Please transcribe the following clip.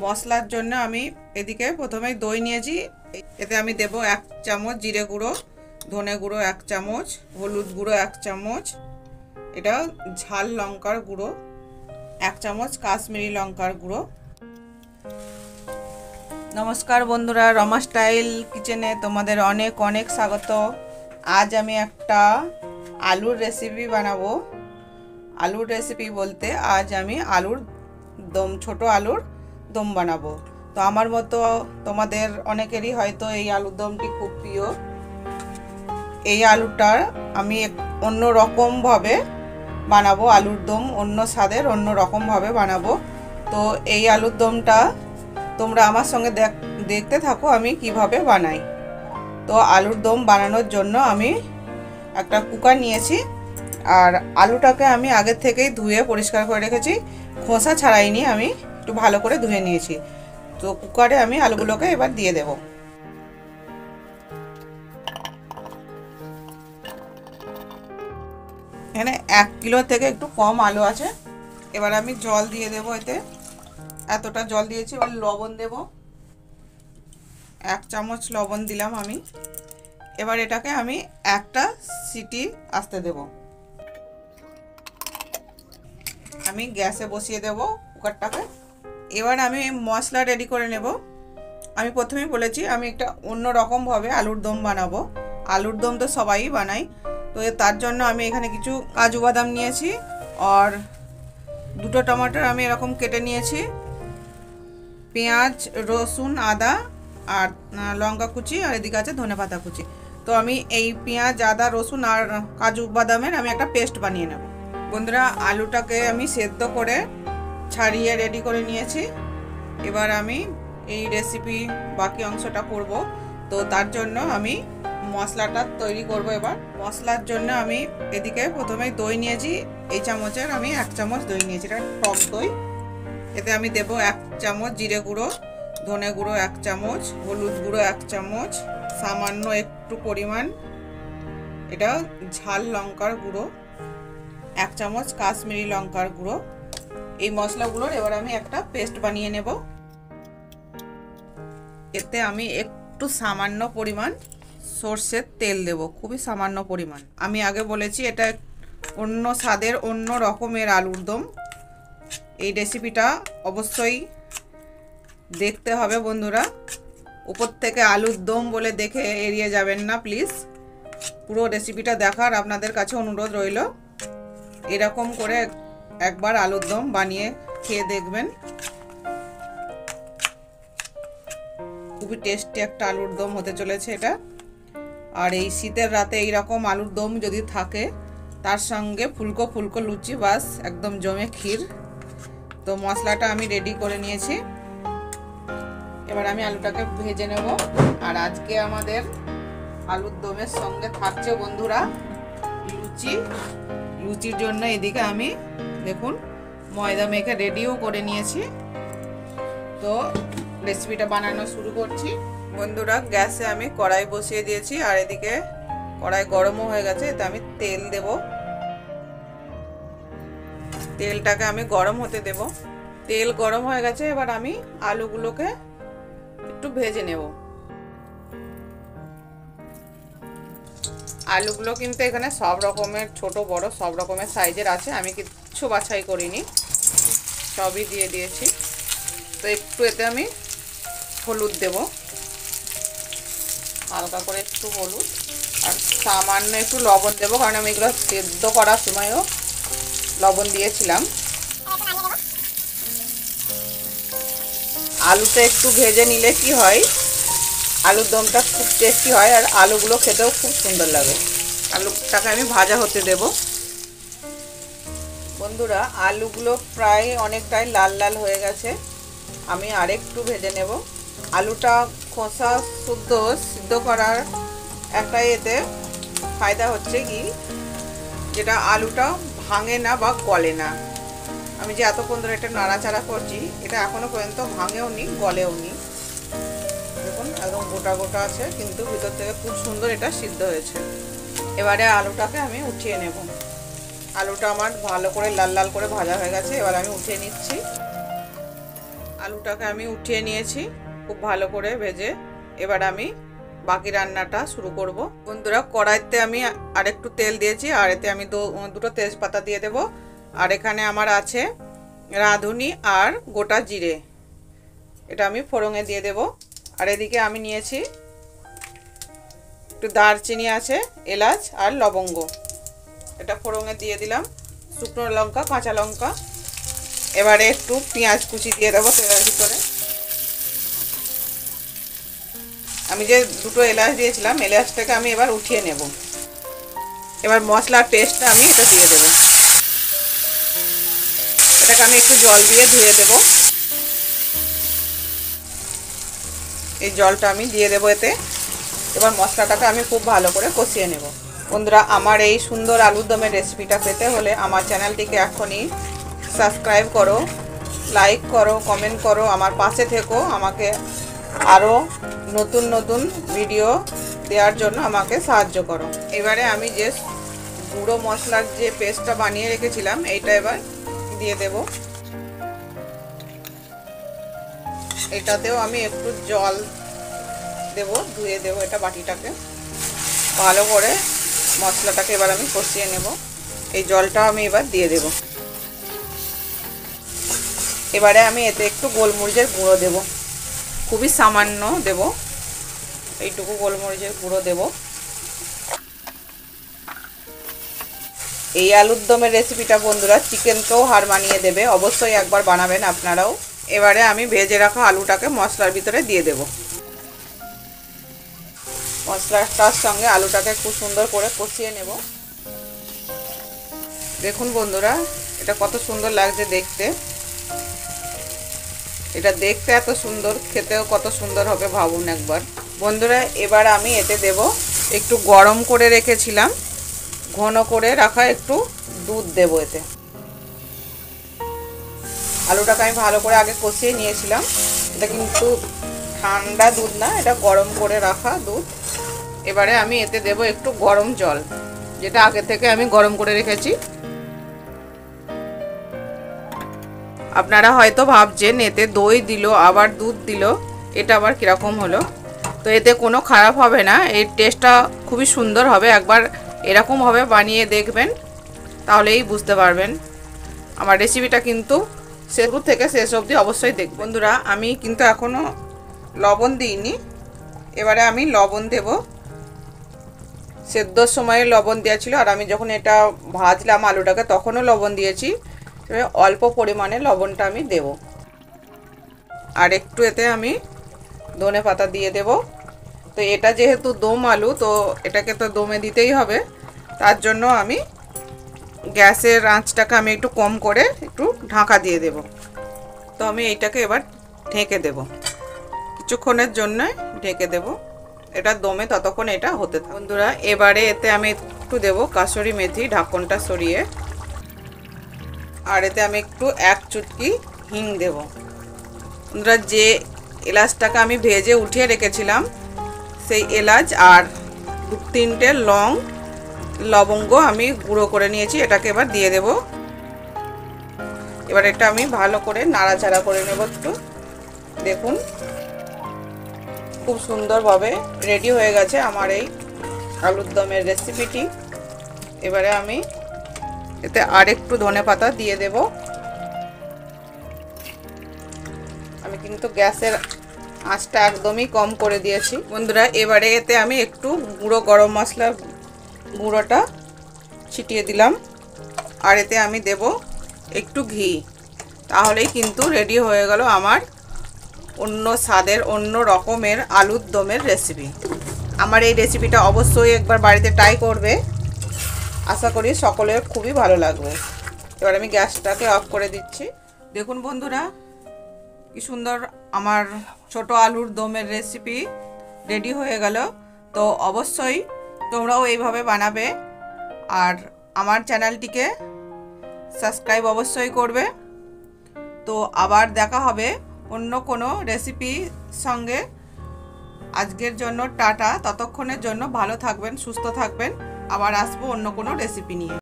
মশলার জন্য আমি এদিকে প্রথমে দই নিয়েছি। এতে আমি দেব 1 চামচ জিরে গুঁড়ো, ধনে গুঁড়ো 1 চামচ, হলুদ গুঁড়ো 1 চামচ, এটা ঝাল লঙ্কার গুঁড়ো 1 চামচ, কাশ্মীরি লঙ্কার গুঁড়ো। নমস্কার বন্ধুরা, রমা স্টাইল কিচেনে তোমাদের অনেক অনেক স্বাগত। আজ আমি একটা আলুর রেসিপি বানাবো। আলুর রেসিপি বলতে আজ আমি আলুর দম, ছোট আলুর দম বানাবো। তো আমার মতো তোমাদের অনেকেরই হয়তো এই আলুর দমটি খুব প্রিয়। এই আলুটার আমি অন্য রকমভাবে বানাবো, আলুর দম অন্য স্বাদের অন্য রকমভাবে বানাবো। তো এই আলুর দমটা তোমরা আমার সঙ্গে দেখতে থাকো আমি কিভাবে বানাই। তো আলুর দম বানানোর জন্য আমি একটা কুকার নিয়েছি, আর আলুটাকে আমি আগে থেকেই ধুয়ে পরিষ্কার করে রেখেছি, খোসা ছাড়াইনি, আমি একটু ভালো করে ধুয়ে নিয়েছি। তো কুকারে আমি আলুগুলোকে এবার দিয়ে দেব। এখানে 1 কিলো থেকে একটু কম আলু আছে। এবার আমি জল দিয়ে দেব, এতে এতটা জল দিয়েছি। এবার লবণ দেব, 1 চামচ লবণ দিলাম আমি। এবার এটাকে আমি একটা সিটি আসতে দেব। আমি গ্যাসে বসিয়ে দেব কুকারটাকে। এবার আমি মশলা রেডি করে নেব। আমি প্রথমেই বলেছি আমি একটা অন্য রকমভাবে আলুর দম বানাবো। আলুর দম তো সবাই বানাই, তো তার জন্য আমি এখানে কিছু কাজু বাদাম নিয়েছি, আর 2টো টমেটোর আমি এরকম কেটে নিয়েছি, পেঁয়াজ, রসুন, আদা আর লঙ্কা কুচি, আর এদিকে আছে ধনেপাতা কুচি। তো আমি এই পেঁয়াজ, আদা, রসুন আর কাজু বাদামের আমি একটা পেস্ট বানিয়ে নেব। বন্ধুরা, আলুটাকে আমি সেদ্ধ করে ছাড়িয়ে রেডি করে নিয়েছি। এবার আমি এই রেসিপি বাকি অংশটা করব। তো তার জন্য আমি মশলাটা তৈরি করব। এবার মশলার জন্য আমি এদিকে প্রথমে দই নিয়েছি, এই চামচের আমি 1 চামচ দই নিয়েছি, এটা টক দই। এতে আমি দেব 1 চামচ জিরে গুঁড়ো, ধনে গুঁড়ো 1 চামচ, হলুদ গুঁড়ো 1 চামচ, সামান্য একটু পরিমাণ এটা ঝাল লঙ্কার গুঁড়ো 1 চামচ, কাশ্মীরি লঙ্কার গুঁড়ো। এই মশলাগুলোর এবার আমি একটা পেস্ট বানিয়ে নেব। এতে আমি একটু সামান্য পরিমাণ সর্ষের তেল দেব, খুবই সামান্য পরিমাণ। আমি আগে বলেছি এটা অন্য স্বাদের অন্য রকমের আলুর দম। এই রেসিপিটা অবশ্যই দেখতে হবে বন্ধুরা। উপর থেকে আলুর দম বলে দেখে এড়িয়ে যাবেন না প্লিজ। পুরো রেসিপিটা দেখার আপনাদের কাছে অনুরোধ রইল। এরকম করে একবার আলুর দম বানিয়ে খেয়ে দেখবেন, খুবই টেস্টি একটা আলুর দম হতে চলেছে এটা। আর এই শীতের রাতে এইরকম আলুর দম যদি থাকে, তার সঙ্গে ফুলকো ফুলকো লুচি, বাস একদম জমে ক্ষীর। তো মশলাটা আমি রেডি করে নিয়েছি। এবার আমি আলুটাকে ভেজে নেব। আর আজকে আমাদের আলুর দমের সঙ্গে থাকছে বন্ধুরা লুচি। লুচির জন্য এদিকে আমি দেখুন ময়দা মেখে রেডিও করে নিয়েছি। তো রেসিপিটা বানানো শুরু করছি। বন্ধুরা, গ্যাসে আমি কড়াই বসিয়ে দিয়েছি, আর এদিকে কড়াই গরমও হয়ে গেছে। এতে আমি তেল দেব। তেলটাকে আমি গরম হতে দেব। তেল গরম হয়ে গেছে, এবার আমি আলুগুলোকে একটু ভেজে নেব। আলুগুলো কিন্তু এখানে সব রকমের, ছোট বড় সব রকমের সাইজের আছে, আমি কিচ্ছু বাছাই করিনি, সবই দিয়ে দিয়েছি। তো একটু এতে আমি হলুদ দেব, হালকা করে একটু হলুদ, আর সামান্য একটু লবণ দেবো, কারণ আমি এগুলো সেদ্ধ করার সময়ও লবণ দিয়েছিলাম। আলুটা একটু ভেজে নিলে কি হয়, আলুর দমটা খুব টেস্টি হয়, আর আলুগুলো খেতেও খুব সুন্দর লাগে। আলুটাকে আমি ভাজা হতে দেব। বন্ধুরা, আলুগুলো প্রায় অনেকটাই লাল লাল হয়ে গেছে, আমি আরেকটু ভেজে নেব। আলুটা খোসা সিদ্ধ করার একটা এতে ফায়দা হচ্ছে কি, যেটা আলুটা ভাঙে না বা গলে না। আমি যে এতক্ষণ ধরে এটা নাড়াচাড়া করছি, এটা এখনো পর্যন্ত ভাঙেও নি, গলেও নি। দেখুন একদম গোটা গোটা আছে, কিন্তু ভিতর থেকে খুব সুন্দর এটা সিদ্ধ হয়েছে। এবারে আলুটাকে আমি উঠিয়ে নেব। আলুটা আমার ভালো করে লাল লাল করে ভাজা হয়ে গেছে, এবার আমি উঠিয়ে নিচ্ছি। আলুটাকে আমি উঠিয়ে নিয়েছি খুব ভালো করে ভেজে। এবার আমি বাকি রান্নাটা শুরু করব। বন্ধুরা, কড়াইতে আমি আরেকটু তেল দিয়েছি, আর এতে আমি দুটো তেজপাতা দিয়ে দেব। আর এখানে আমার আছে রাঁধুনি আর গোটা জিরে, এটা আমি ফোড়নে দিয়ে দেব। আর এদিকে আমি নিয়েছি একটু দারচিনি আছে, এলাচ আর লবঙ্গ, এটা ফোড়নে দিয়ে দিলাম। শুকনো লঙ্কা, কাঁচা লঙ্কা। এবারে একটু পেঁয়াজ কুচি দিয়ে দেবো তেলের ভিতরে। আমি যে দুটো এলাচ দিয়েছিলাম, এলাচটাকে আমি এবার উঠিয়ে নেব। এবার মশলার পেস্টটা আমি এটা দিয়ে দেব। এটাকে আমি একটু জল দিয়ে ধুয়ে দেব। এই জলটা আমি দিয়ে দেবো এতে। এবার মশলাটাকে আমি খুব ভালো করে কষিয়ে নেব। বন্ধুরা, আমার এই সুন্দর আলুর দমের রেসিপিটা পেতে হলে আমার চ্যানেলটিকে এখনই সাবস্ক্রাইব করো, লাইক করো, কমেন্ট করো, আমার পাশে থেকো। আমাকে আরও নতুন নতুন ভিডিও দেওয়ার জন্য আমাকে সাহায্য করো। এবারে আমি যে গুঁড়ো মশলার যে পেস্টটা বানিয়ে রেখেছিলাম, এইটা এবার দিয়ে দেব। এটাতেও আমি একটু জল দেব, ধুয়ে দেব এটা বাটিটাকে। ভালো করে মশলাটাকে এবার আমি কষিয়ে নেব। এই জলটা আমি এবার দিয়ে দেব। এবারে আমি এতে একটু গোলমরিচের গুঁড়ো দেব, খুবই সামান্য দেব, এইটুকু গোলমরিচের গুঁড়ো দেব। এই আলুর দমের রেসিপিটা বন্ধুরা চিকেনকেও হার মানিয়ে দেবে, অবশ্যই একবার বানাবেন আপনারাও। এবারে আমি ভেজে রাখা আলুটাকে মশলার ভিতরে দিয়ে দেব। মশলাটার সঙ্গে আলুটাকে খুব সুন্দর করে কষিয়ে নেব। দেখুন বন্ধুরা, এটা কত সুন্দর লাগছে দেখতে। এটা দেখতে এত সুন্দর, খেতেও কত সুন্দর হবে ভাবুন একবার। বন্ধুরা, এবার আমি এতে দেব একটু গরম করে রেখেছিলাম, ঘন করে রাখা একটু দুধ দেব এতে। আলুটাকে আমি ভালো করে আগে কষিয়ে নিয়েছিলাম। এটা কিন্তু ঠান্ডা দুধ না, এটা গরম করে রাখা দুধ। এবারে আমি এতে দেব একটু গরম জল, যেটা আগে থেকে আমি গরম করে রেখেছি। আপনারা হয়তো ভাবছেন এতে দই দিল আবার দুধ দিল, এটা আবার কীরকম হলো। তো এতে কোনো খারাপ হবে না, এর টেস্টটা খুবই সুন্দর হবে। একবার এরকমভাবে বানিয়ে দেখবেন, তাহলেই বুঝতে পারবেন। আমার রেসিপিটা কিন্তু শুরু থেকে শেষ অবধি অবশ্যই দেখবেন। বন্ধুরা, আমি কিন্তু এখনও লবণ দিইনি। এবারে আমি লবণ দেব। সেদ্ধর সময় লবণ দেওয়া ছিল, আর আমি যখন এটা ভাজলাম আলুটাকে তখনও লবণ দিয়েছি। অল্প পরিমাণে লবণটা আমি দেব। আর একটু এতে আমি ধনেপাতা দিয়ে দেব। তো এটা যেহেতু দম আলু, তো এটাকে তো দমে দিতেই হবে, তার জন্য আমি গ্যাসের আঁচটাকে আমি একটু কম করে একটু ঢাকা দিয়ে দেব। তো আমি এইটাকে এবার ঢেকে দেব, কিছুক্ষণের জন্য ঢেকে দেব। এটা দমে ততক্ষণ এটা হতে থাকে। বন্ধুরা, এবারে এতে আমি একটু দেব কাসুরি মেথি, ঢাকনটা সরিয়ে। আর এতে আমি একটু এক চুটকি হিং দেব। বন্ধুরা, যে এলাচটাকে আমি ভেজে উঠিয়ে রেখেছিলাম, সেই এলাচ আর 2-3টে লবঙ্গ আমি গুঁড়ো করে নিয়েছি, এটাকে এবার দিয়ে দেব। এবার এটা আমি ভালো করে নাড়াচাড়া করে নেব একটু। দেখুন, খুব সুন্দরভাবে রেডি হয়ে গেছে আমার এই আলুর দমের রেসিপিটি। এবারে আমি এতে আর একটু ধনেপাতা দিয়ে দেব। আমি কিন্তু গ্যাসের আঁচটা একদমই কম করে দিয়েছি। বন্ধুরা, এবারে এতে আমি একটু গুঁড়ো গরম মশলার গুঁড়োটা ছিটিয়ে দিলাম। আর এতে আমি দেব একটু ঘি। তাহলেই কিন্তু রেডি হয়ে গেল আমার অন্য স্বাদের, অন্য রকমের আলুর দমের রেসিপি। আমার এই রেসিপিটা অবশ্যই একবার বাড়িতে ট্রাই করবে, আশা করি সকলের খুবই ভালো লাগবে। এবার আমি গ্যাসটাকে অফ করে দিচ্ছি। দেখুন বন্ধুরা, কি সুন্দর আমার ছোট আলুর দমের রেসিপি রেডি হয়ে গেল। তো অবশ্যই তোমরাও এইভাবে বানাবে, আর আমার চ্যানেলটিকে সাবস্ক্রাইব অবশ্যই করবে। তো আবার দেখা হবে অন্য কোনো রেসিপির সঙ্গে। আজকের জন্য টাটা, ততক্ষণের জন্য ভালো থাকবেন, সুস্থ থাকবেন। আবার আসবো অন্য কোনো রেসিপি নিয়ে।